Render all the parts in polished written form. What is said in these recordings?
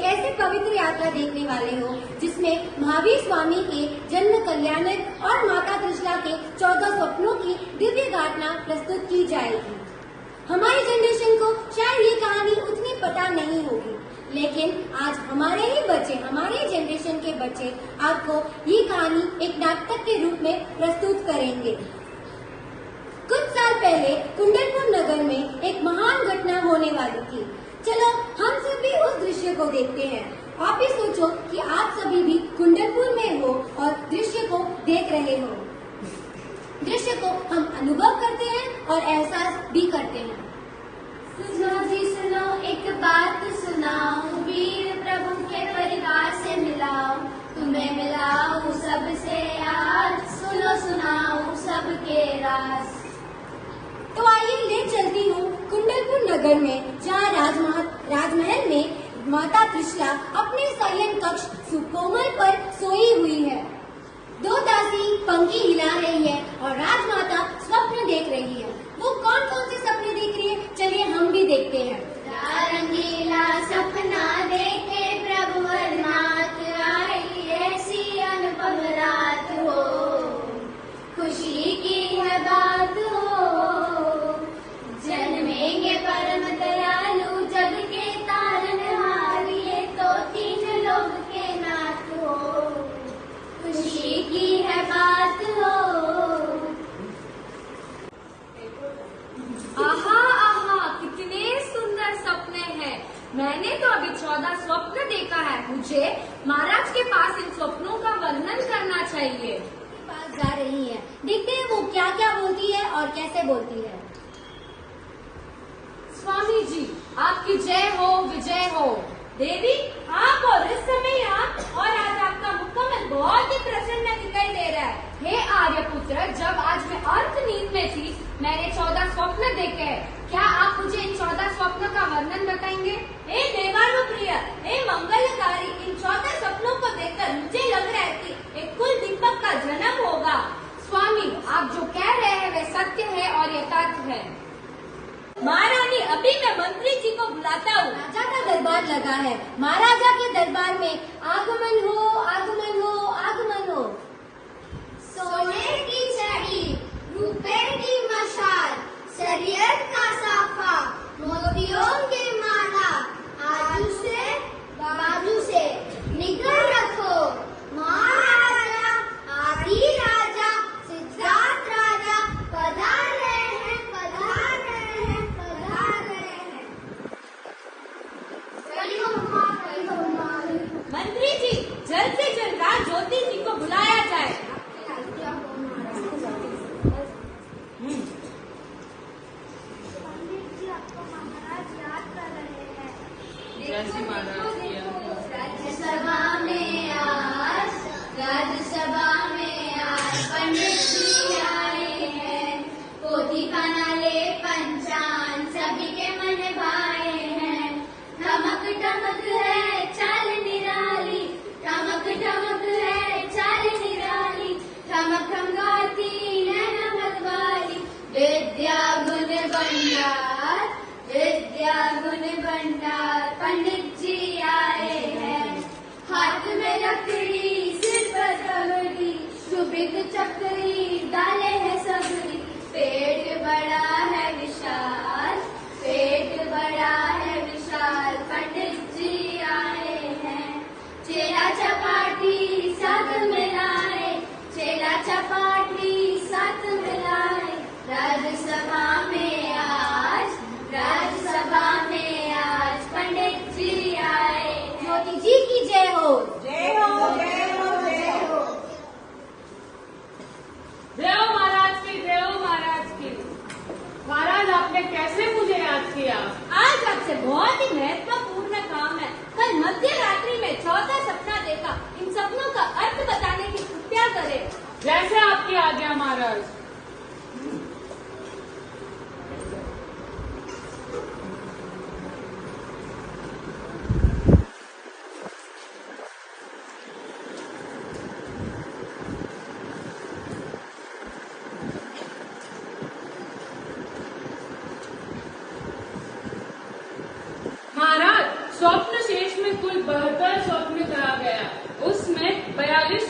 ऐसे पवित्र यात्रा देखने वाले हो जिसमें महावीर स्वामी के जन्म कल्याणक और माता त्रिशला के 14 स्वप्नों की दिव्य घटना प्रस्तुत की जाएगी। हमारी जनरेशन को शायद ये कहानी उतनी पता नहीं होगी, लेकिन आज हमारे ही बच्चे, हमारे जनरेशन के बच्चे आपको ये कहानी एक नाटक के रूप में प्रस्तुत करेंगे। कुछ साल पहले कुंडलपुर नगर में एक महान घटना होने वाली थी। चलो हम सभी उस दृश्य को देखते हैं। आप ही सोचो कि आप सभी भी कुंडलपुर में हो और दृश्य को देख रहे हो। दृश्य को हम अनुभव करते हैं और एहसास भी करते हैं। सुनो जी सुनो, एक बात सुनाऊं, वीर प्रभु के परिवार से मिलाओ, तुम्हें मिलाऊं सबसे आज, सुनो सुनाऊं सबके राज। तो आइए ले चलती हूँ कुंडलपुर नगर में, जहाँ राजमहल में माता त्रिशला अपने शयन कक्ष सुकोमल पर सोई हुई है। दो दासी पंखी हिला रही है और राजमाता स्वप्न देख रही है। वो कौन कौन से सपने देख रही है, चलिए हम भी देखते हैं। रंगीला सपना देखे प्रभु नाथ, आई ऐसी अनुपम रात हो, खुशी की है बात हो, जन्मेंगे परम दयालु जग के तारनहार, ये तो तीन लोग के नाथ हो, खुशी की है बात हो। आहा आहा, कितने सुंदर सपने हैं। मैंने तो अभी 14 स्वप्न देखा है। मुझे महाराज के पास इन स्वप्नों का वर्णन करना चाहिए। पास जा रही है, देखते हैं वो क्या क्या बोलती है और कैसे बोलती है। स्वामी जी, आपकी जय हो, विजय हो। देवी, आप और इस समय आप और आज आपका मुखकमल बहुत ही प्रसन्न दिखाई दे रहा है। हे आर्यपुत्र, जब आज मैं अर्थ नींद में थी, मैंने 14 स्वप्न देखे हैं। क्या आप मुझे इन 14 स्वप्नों का वर्णन बताएंगे? हे देवानुप्रिय, हे मंगलकारी, इन 14 सपनों को देखकर मुझे लग रहा है कि एक कुल दीपक का जन्म होगा। स्वामी, आप जो कह रहे हैं वे सत्य है और यथार्थ है। महारानी, अभी मैं मंत्री जी को बुलाता हूँ। राजा का दरबार लगा है। महाराजा के दरबार में आगमन हो, आगमन हो, आगमन हो। सोने की छड़ी, रुपए की मशाल, शरीयत का साफा, मोतियों की माला, आजू से बाजू से निकल रखो। महाराजा, आदि राजा, सिद्धार्थ राजा पधार रहे हैं, पधार रहे हैं, पधार रहे हैं। मंत्री जी, जल्द से जल्द राज ज्योति जी को बुलाया जाए।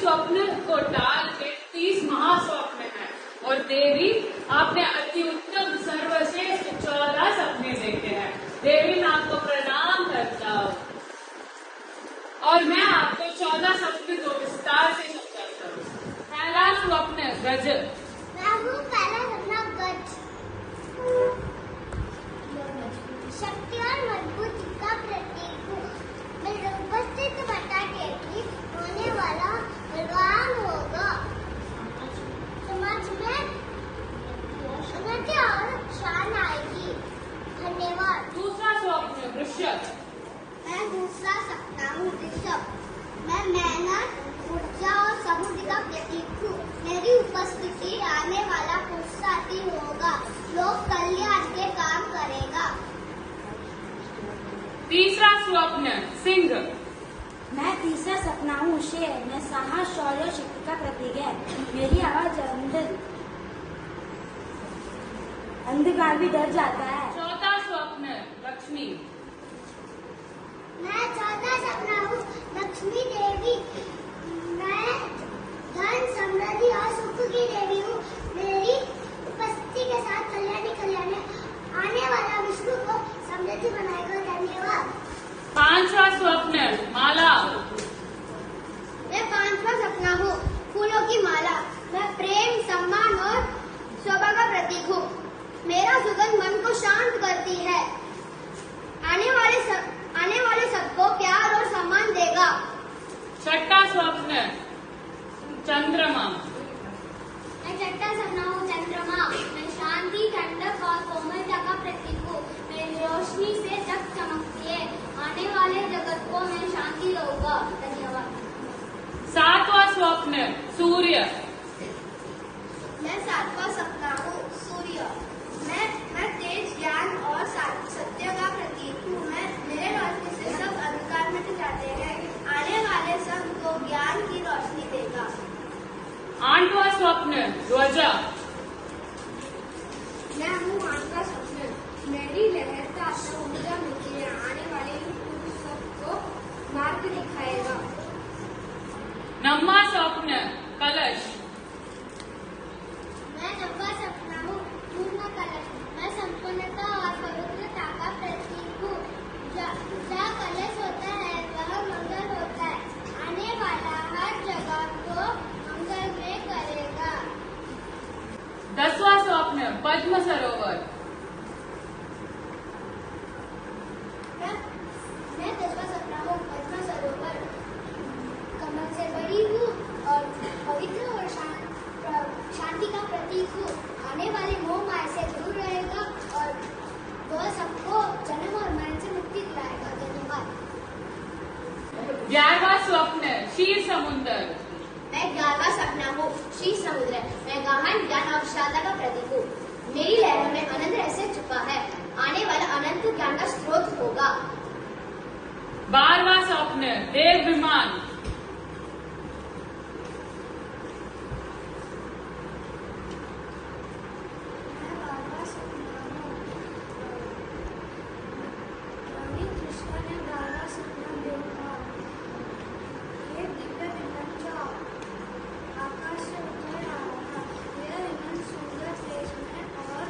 स्वप्न को टाल के 30 महास्वप्न हैं और देवी आपने अति उत्तम सर्वश्रेष्ठ 14 सपने देखे हैं। देवी मैं आपको प्रणाम करता हूँ और मैं आपको 14 सपने को विस्तार से समझाता हूँ। पहला स्वप्न गज। पहला सपना गज। शक्ति और मजबूती का प्रतीक हूँ। मैं उपस्थित बता टेकी होने वाला बलवान होगा। समाज में उन्नति और शान आएगी। धन्यवाद। दूसरा स्वप्न वृषभ। मैं दूसरा सपना हूँ ऋषभ। मैं मेहनत, ऊर्जा और समृद्धि का प्रतीक हूँ। मेरी उपस्थिति आने वाला पुरुषार्थी होगा। लोक कल्याण के काम करेगा। तीसरा स्वप्न सिंह। मैं तीसरा सपना हूँ शेर। मैं साहस, शौर्य और शक्ति का प्रतीक है। मेरी आवाज अंधकार भी डर जाता है। चौथा स्वप्न लक्ष्मी। मैं चौथा सपना हूँ लक्ष्मी देवी। मैं धन, समृद्धि और सुख की देवी हूँ। मेरी उपस्थिति के साथ कल्याण आने वाला विष्णु को समृद्धि बनाएगा। धन्यवाद। पांचवा स्वप्न माला। मैं पांचवा सपना हूँ फूलों की माला। मैं प्रेम, सम्मान और शोभा का प्रतीक हूँ। मेरा सुगंध मन को शांत करती है। आने वाले सबको प्यार और सम्मान देगा। छठा स्वप्न चंद्रमा। मैं छठा सपना हूँ चंद्रमा। मैं शांति, ठंडक और कोमलता का प्रतीक हूँ। मेरी रोशनी से जग चमकती है। आने वाले जगत को मैं शांति दूंगा। धन्यवाद। सातवां स्वप्न सूर्य। मैं सातवां सपना हूँ सूर्य। मैं तेज, ज्ञान और सत्य का प्रतीक हूँ। मेरे रोशनी से सब अंधकार मिट जाते हैं। आने वाले सबको ज्ञान की रोशनी देगा। आठवां स्वप्न ध्वजा। मैं हूँ आठवां स्वप्न। मेरी लहरता से ऊर्जा मिलती है। आने वाले सबको मार्ग दिखाएगा। नौवां स्वप्न कलश। मैं नौवां सपना हूँ पूर्ण कलश। मैं संपूर्णता और पवित्रता का प्रतीक हूँ। जहाँ कलश होता है वह मंगल होता है। आने वाला हर जगह को मंगल में करेगा। 10वां स्वप्न पद्म सरोवर। मैं 10वां सपना हूँ पद्म सरोवर। कमल से बड़ी हूँ और पवित्र और शांति का प्रतीक हूँ। आने वाले मोह माया से दूर रहेगा और वह सबको जन्म और मरण से मुक्ति दिलाएगा। धन्यवाद। 11वां स्वप्न क्षीर समुद्र। मैं 11वां सपना हूँ क्षीर समुद्र। मैं गहन ज्ञान और विशालता का प्रतीक हूँ। मेरी लहरों में अनंत रहस्य छुपा है। आने वाला अनंत ज्ञान का स्रोत होगा। 12वां स्वप्न देव विमान। मैं 12वां सपना हूँ। रवि कृष्ण ने 12वां सपना देखा। ये दिव्य विमान जो आकाश से उतर रहा था। यह विमान सुंदर, तेज और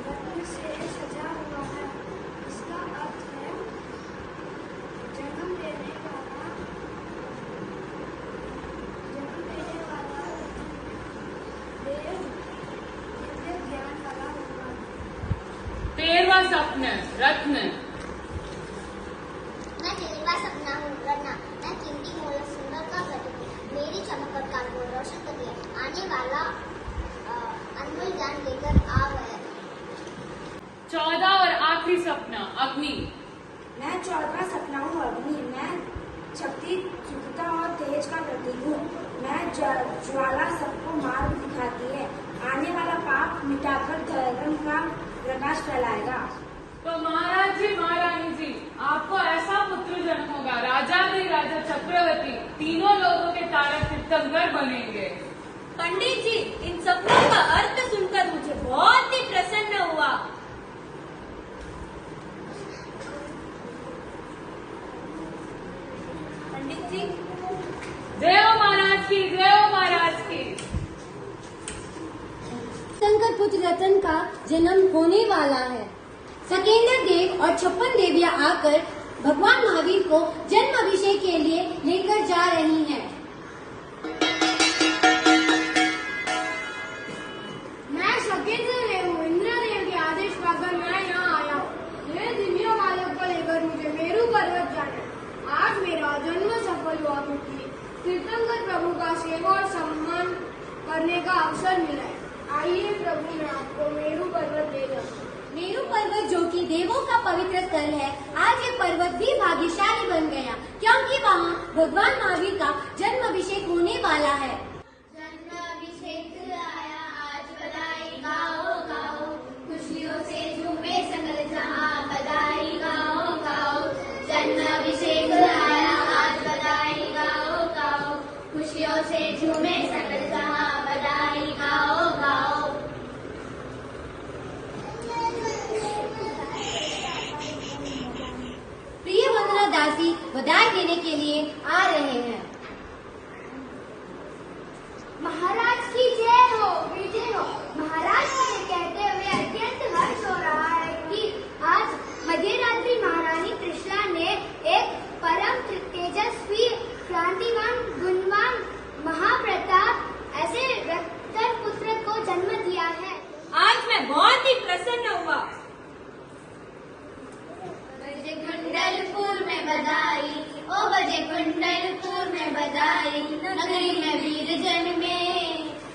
रत्न से सजा हुआ है। इसका अर्थ है जन्म देने वाला देव दिव्य ज्ञान वाला होगा। 13वां स्वप्न रत्न। मैं 13वां सपना हूँ रत्न। मैं कीमती, मोल सुंदर का प्रतीक हूँ। मेरी चमक और कान को रोशन करती है। आने वाला अनमोल ज्ञान लेकर आ गया। 14 और आखिरी सपना अग्नि। मैं 14वां सपना हूँ अग्नि। मैं शक्ति, शुद्धता और तेज का प्रतीक हूँ। मैं ज्वाला सबको मार्ग दिखाती है। आने वाला पाप मिटाकर धर्म का प्रकाश फैलाएगा। तो महाराज जी, महारानी जी, आपको ऐसा पुत्र जन्म होगा। राजा भी राजा चक्रवर्ती, तीनों लोगों के तारक तीर्थंकर बनेंगे। पंडित जी, इन सपनों का अर्थ सुनकर मुझे बहुत ही प्रसन्न हुआ। पंडित जी, जय हो महाराज की, जय हो महाराज की। शंकर पुत्र रतन का जन्म होने वाला है। सकेंद्र देव और 56 देवियां आकर भगवान महावीर को जन्म अभिषेक के लिए लेकर जा रही हैं। मैं सकेंद्र देव हूँ, इंद्रदेव के आदेश पाकर मैं यहाँ आया हूँ। ये दिव्य बालक को लेकर मुझे मेरू पर्वत जाना है। आज मेरा जन्म सफल हुआ क्योंकि तीर्थंकर प्रभु का सेवा और सम्मान करने का अवसर मिला है। आइए प्रभु, मैं आपको मेरू पर्वत दे जाऊँ। मेरू पर्वत जो कि देवों का पवित्र स्थल है, आज ये पर्वत भी भाग्यशाली बन गया क्योंकि वहाँ भगवान महावीर का जन्म अभिषेक होने वाला है। जन्म अभिषेक आया आज, बधाई गाओ गाओ, खुशियों से झूमे सकल जहां, बधाई गाओ गाओ। जन्म अभिषेक आया आज, बधाई गाओ गाओ, खुशियों से झूमे सकल जहां, बधाई गाओ गाओ। प्रिय वंदना दासी बधाई देने के लिए आ रहे हैं। महाराज की जय हो, विजय हो। महाराज को ये कहते हुए अत्यंत हर्ष हो रहा है कि आज मध्यरात्रि महारानी त्रिशला ने एक परम तेजस्वी, क्रांतिवान, गुणवान, महाप्रताप ऐसे रतन पुत्र को जन्म दिया है। आज मैं बहुत ही प्रसन्न हुआ। बजे कुंडलपुर में बधाई, ओ बजे कुंडलपुर में बधाई, नगरी में वीर जन्मे,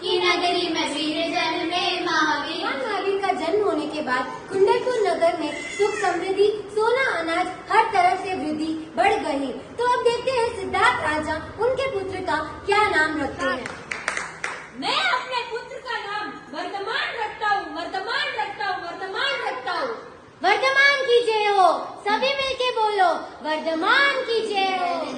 की नगरी में वीर जन्मे महावीर। भगवान महावीर का जन्म होने के बाद कुंडलपुर नगर में सुख समृद्धि, सोना अनाज, हर तरफ से वृद्धि बढ़ गई। तो अब देखते हैं सिद्धार्थ राजा उनके पुत्र का क्या नाम रखते हैं। मैं अपने पुत्र का नाम वर्तमान रखता हूँ, वर्तमान रखता हूँ, वर्तमान रखता हूँ। वर्धमान की जय हो, सभी मिलके बोलो, वर्धमान की जय हो।